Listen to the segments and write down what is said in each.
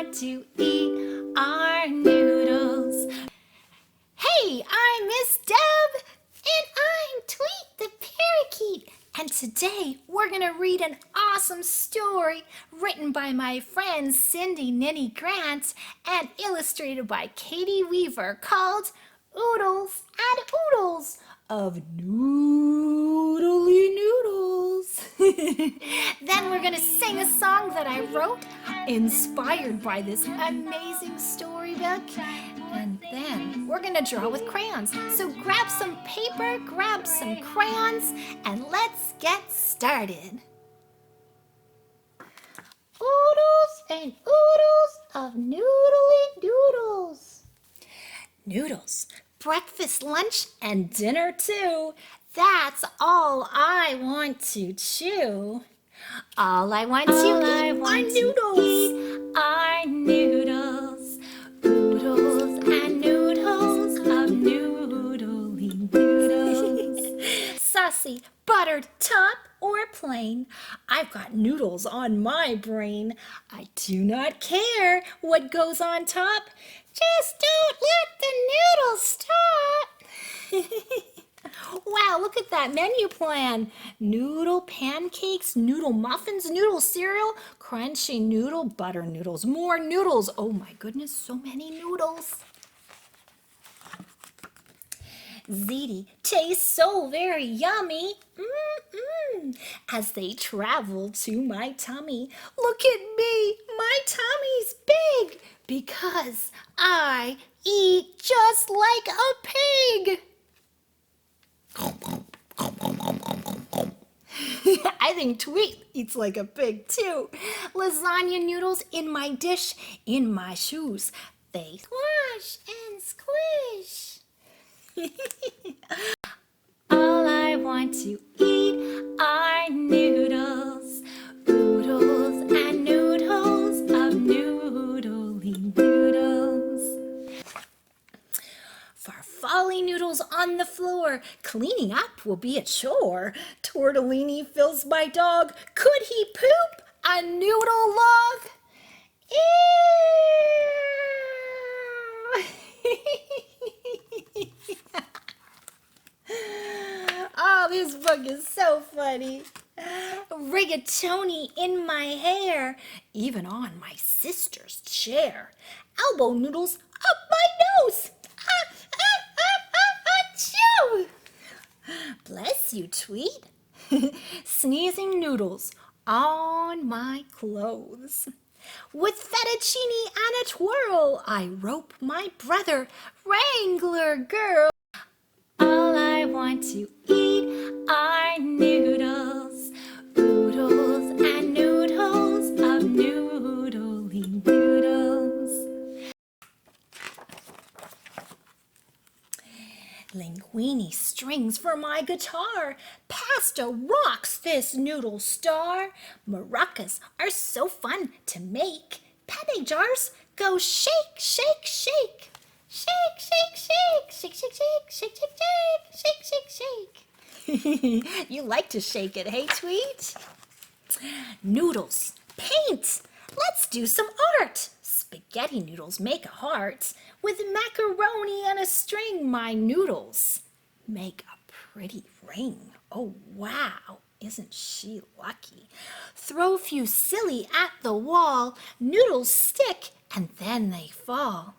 want to eat our noodles. Hey, I'm Miss Deb, and I'm Tweet the parakeet. And today we're going to read an awesome story written by my friends Cindi, Ninni, Grant, and illustrated by Katie Weaver called Oodles and Oodles of Noodly Noodles. Then we're going to sing a song that I wrote inspired by this amazing storybook. And then we're going to draw with crayons. So grab some paper, grab some crayons, and let's get started. Oodles and Oodles of Noodly Doodles. Noodles, breakfast, lunch, and dinner too. That's all I want to chew. All I want to eat are noodles. Oodles and noodles of Noodly Noodles. Saucy, buttered, top, or plain, I've got noodles on my brain. I do not care what goes on top. Just don't let the noodles stop. Wow, look at that menu plan. Noodle pancakes, noodle muffins, noodle cereal, crunchy noodle, butter noodles, more noodles. Oh my goodness, so many noodles. Ziti tastes so very yummy. As they travel to my tummy. Look at me, my tummy's big because I eat just like a pig. I think Tweet eats like a pig too. Lasagna noodles in my dish, in my shoes. They squash and squish. All I want to eat are noodles. Oodles and noodles of Noodly Noodles. Farfalle noodles on the floor. Cleaning up will be a chore. Tortellini fills my dog. Could he poop a noodle log? Ew! Oh, this book is so funny. Rigatoni in my hair, even on my sister's chair. Elbow noodles up my nose. Achoo! Bless you, Tweet. Sneezing noodles on my clothes. With fettuccine and a twirl, I rope my brother, Wrangler girl. All I want to eat are noodles. Oodles and noodles of Noodly Noodles. Linguini strings for my guitar. Pasta rocks this noodle star. Maracas are so fun to make. Penne jars go shake, shake, shake. Shake, shake, shake, shake, shake, shake, shake, shake, shake, shake, shake. You like to shake it, hey, Tweet? Noodles, paint. Let's do some art. Spaghetti noodles make a heart. With macaroni and a string, my noodles make a pretty ring. Oh, wow, isn't she lucky? Throw fusilli at the wall. Noodles stick and then they fall.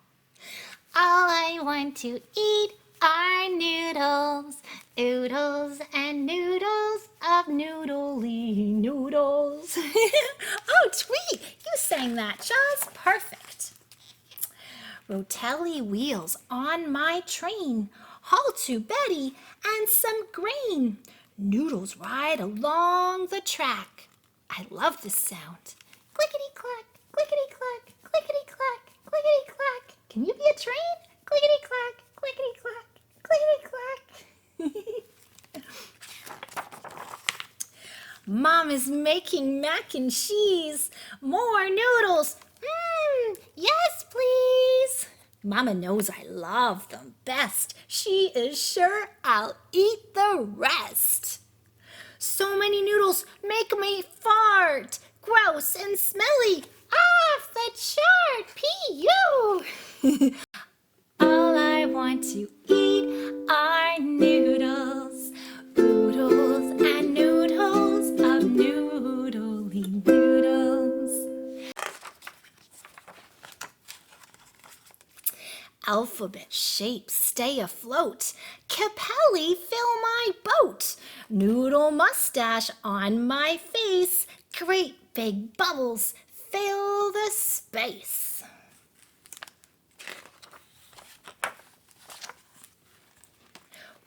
All I want to eat are noodles, oodles and noodles of Noodly Noodles. Oh, Tweet, you sang that just perfect. Rotelli wheels on my train, haul to Betty and some grain. Noodles ride along the track. I love this sound. Clickety-clack, clickety-clack, clickety-clack, clickety-clack. Can you be a train? Clickety-clack, clickety-clack, clickety-clack. Mom is making mac and cheese. More noodles. Yes, please. Mama knows I love them best. She is sure I'll eat the rest. So many noodles make me fart. Gross and smelly. Off the chart. All I want to eat are noodles, oodles and noodles of noodly noodles. Alphabet shapes stay afloat, Capelli fill my boat, noodle mustache on my face, great big bubbles fill the space.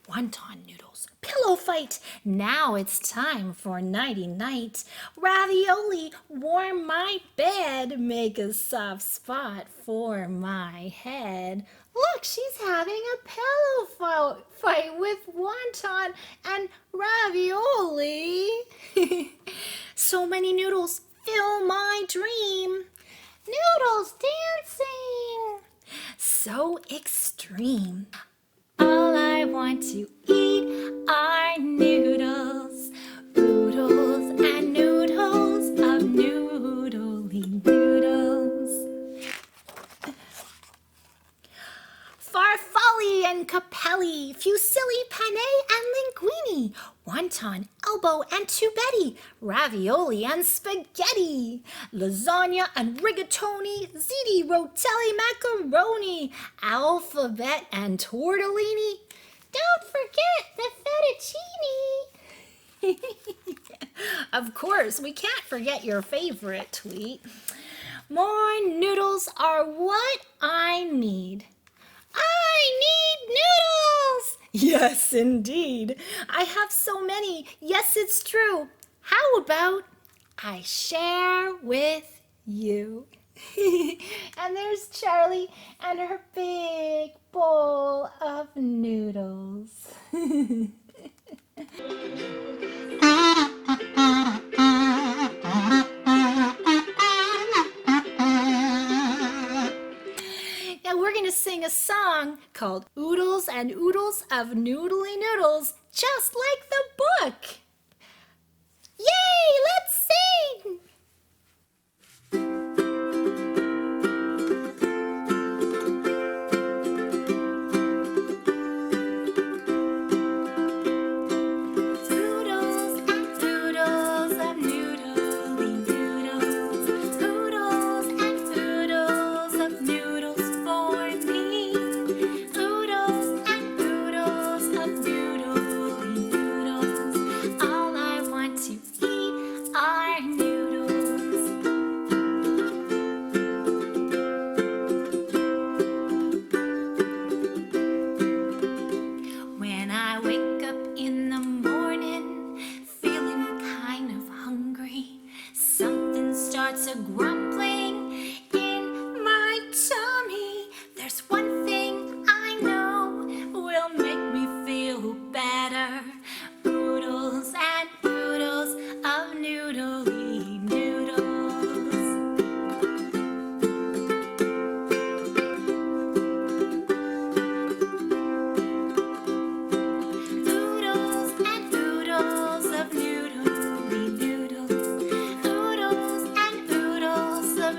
Wonton noodles, pillow fight, now it's time for nighty-night. Ravioli, warm my bed, make a soft spot for my head. Look, she's having a pillow fight with wonton and ravioli. So many noodles fill my dream. Noodles dancing, so extreme. All I want to eat are noodles, oodles and noodles of noodly noodles. Farfalle and capelli, fusilli, penne and linguine, wonton, elbow and tubetti, ravioli and spaghetti, lasagna and rigatoni, ziti, rotelli, macaroni, alphabet and tortellini. Don't forget the fettuccine. Of course, we can't forget your favorite tweet. More noodles are what I need. I need noodles! Yes, indeed. I have so many. Yes, it's true. How about I share with you? And there's Charlie and her big bowl of noodles. Now we're going to sing a song called Oodles and Oodles of Noodly Noodles, just like the book. Yay, let's sing! Starts a grumbling in my tummy. There's one thing I know will make me feel better. Oodles and oodles of noodly noodles. Oodles and oodles of noodly noodles. Oodles and oodles of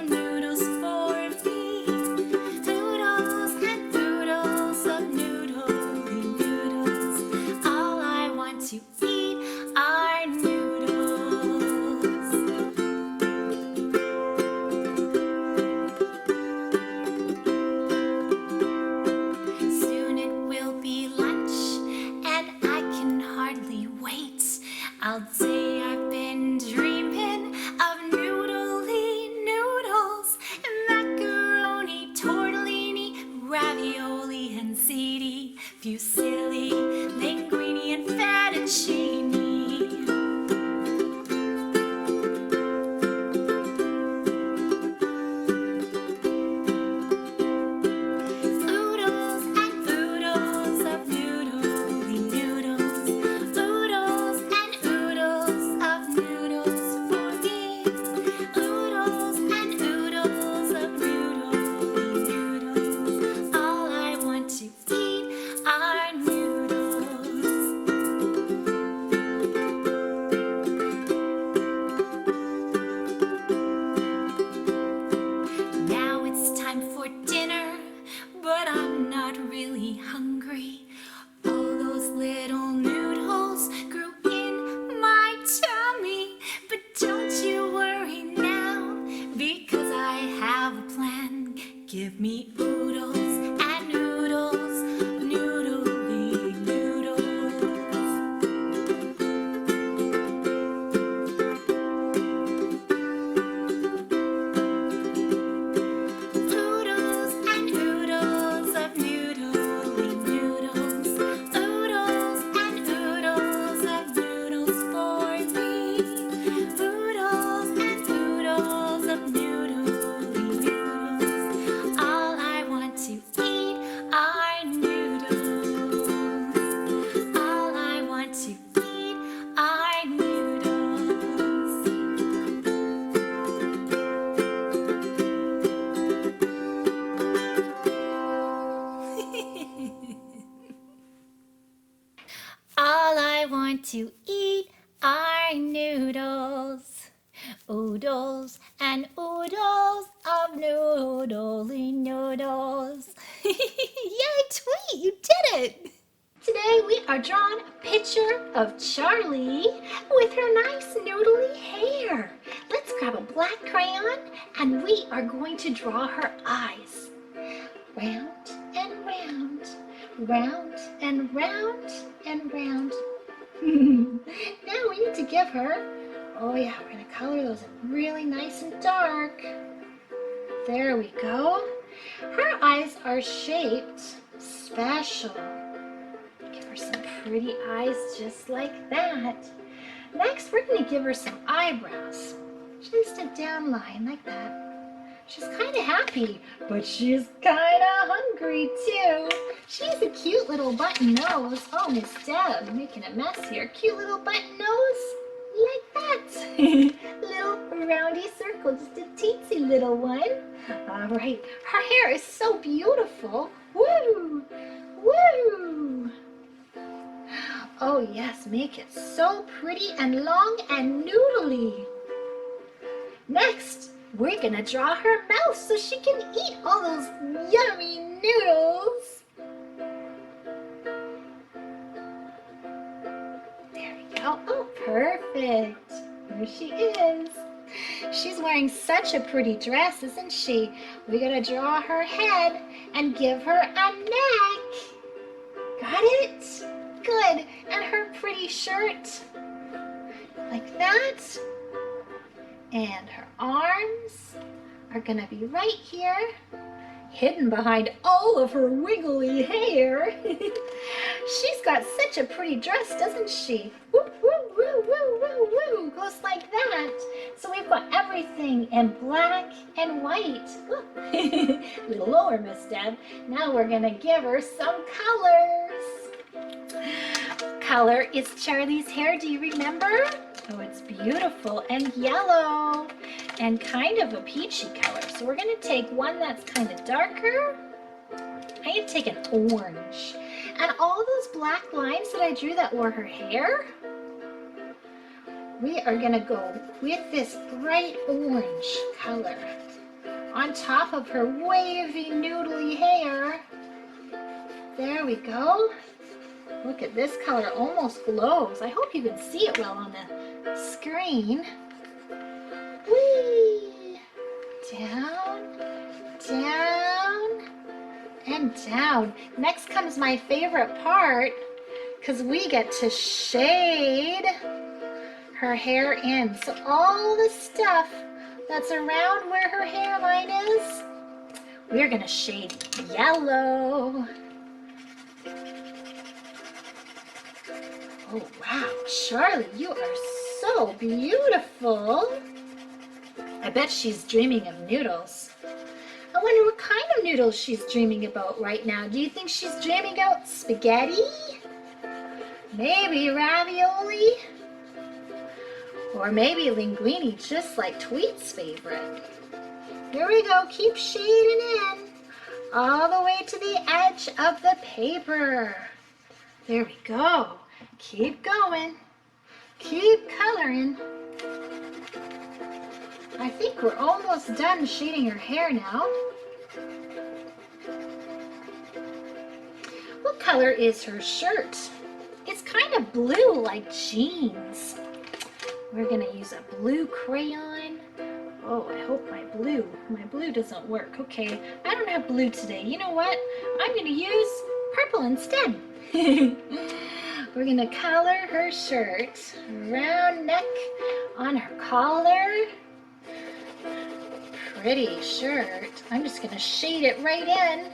me hungry. All those little noodles grew in my tummy. But don't you worry now, because I have a plan. Give me oodles and noodles, noodly noodles. Oodles and oodles of noodly noodles. Oodles and oodles of noodles for me. Oodles and oodles of noodly noodles. All I want to eat are noodles. All I want to eat are noodles. All I want to eat are noodles. Oodles and oodles of noodly noodles. Yay, Tweet, you did it! Today we are drawing a picture of Charlie with her nice noodly hair. Let's grab a black crayon and we are going to draw her eyes. Round and round, round and round and round. Now we need to give her, oh yeah, we're going to color those in really nice and dark. There we go. Her eyes are shaped special. Give her some pretty eyes just like that. Next, we're going to give her some eyebrows. Just a down line like that. She's kind of happy, but she's kind of hungry too. She has a cute little button nose. Oh, Miss Deb, making a mess here. Cute little button nose, like that. Little roundy circle, just a teensy little one. All right, her hair is so beautiful. Woo, woo. Oh yes, make it so pretty and long and noodly. Next, we're gonna draw her mouth so she can eat all those yummy noodles. There we go. Oh, perfect. There she is. She's wearing such a pretty dress, isn't she? We gotta draw her head and give her a neck. Got it? Good. And her pretty shirt. Like that. And her arms are gonna be right here, hidden behind all of her wiggly hair. She's got such a pretty dress, doesn't she? Woo, woo, woo, woo, woo, woo. Goes like that. So we've got everything in black and white. A little lower, Miss Deb. Now we're gonna give her some colors. Color is Charlie's hair, do you remember? Oh, it's beautiful and yellow and kind of a peachy color. So we're gonna take one that's kind of darker. I'm gonna take an orange. And all those black lines that I drew that were her hair, we are gonna go with this bright orange color on top of her wavy noodly hair. There we go. Look at this color, almost glows. I hope you can see it well on the screen. Whee! Down, down, and down. Next comes my favorite part, because we get to shade her hair in. So all the stuff that's around where her hairline is, we're gonna shade yellow. Oh wow, Charlie, you are so beautiful. I bet she's dreaming of noodles. I wonder what kind of noodles she's dreaming about right now. Do you think she's dreaming about spaghetti? Maybe ravioli? Or maybe linguine, just like Tweet's favorite. Here we go, keep shading in. All the way to the edge of the paper. There we go. Keep going. Keep coloring. I think we're almost done shading her hair now. What color is her shirt? It's kind of blue like jeans. We're gonna use a blue crayon. Oh, I hope my blue doesn't work. Okay, I don't have blue today. You know what? I'm gonna use purple instead. We're gonna color her shirt. Round neck on her collar. Pretty shirt. I'm just gonna shade it right in.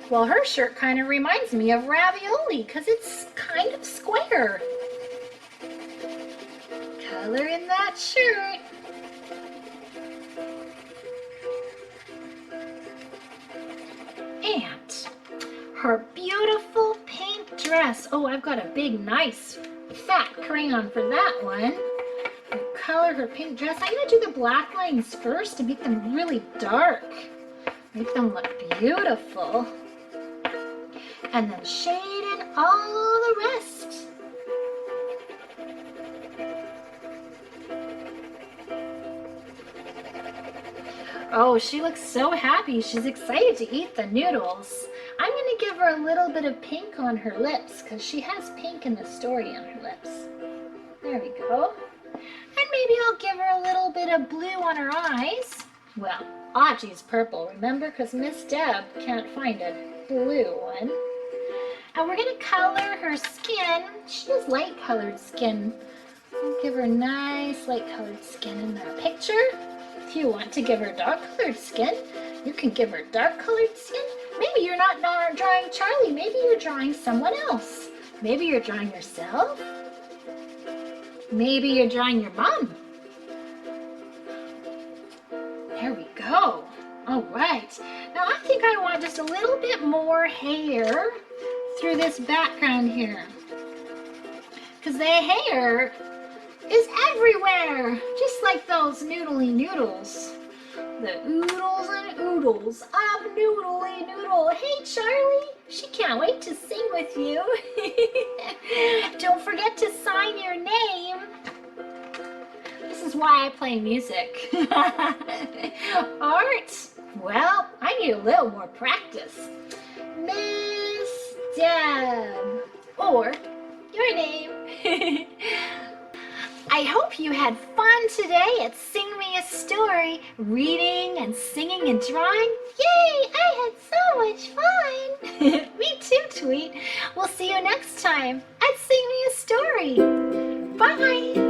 Well, her shirt kind of reminds me of ravioli because it's kind of square. Color in that shirt. And her beautiful pink dress. Oh, I've got a big, nice, fat crayon for that one. Color her pink dress. I'm going to do the black lines first to make them really dark. Make them look beautiful. And then shade in all the rest. Oh, she looks so happy. She's excited to eat the noodles. I'm going to give her a little bit of pink on her lips because she has pink in the story on her lips. There we go. And maybe I'll give her a little bit of blue on her eyes. Well, Audrey's purple, remember? Because Miss Deb can't find a blue one. And we're going to color her skin. She has light colored skin. We'll give her nice light colored skin in the picture. If you want to give her dark colored skin, you can give her dark colored skin. Maybe you're not drawing Charlie. Maybe you're drawing someone else. Maybe you're drawing yourself. Maybe you're drawing your mom. There we go. All right. Now I think I want just a little bit more hair through this background here. Because the hair is everywhere. Just like those noodly noodles. The oodles and oodles of Noodly Noodle. Hey Charlie, she can't wait to sing with you. Don't forget to sign your name. This is why I play music. Art? Well, I need a little more practice. Miss Deb, or your name. I hope you had fun today at Sing Me a Story, reading and singing and drawing. Yay! I had so much fun! Me too, Tweet. We'll see you next time at Sing Me a Story. Bye!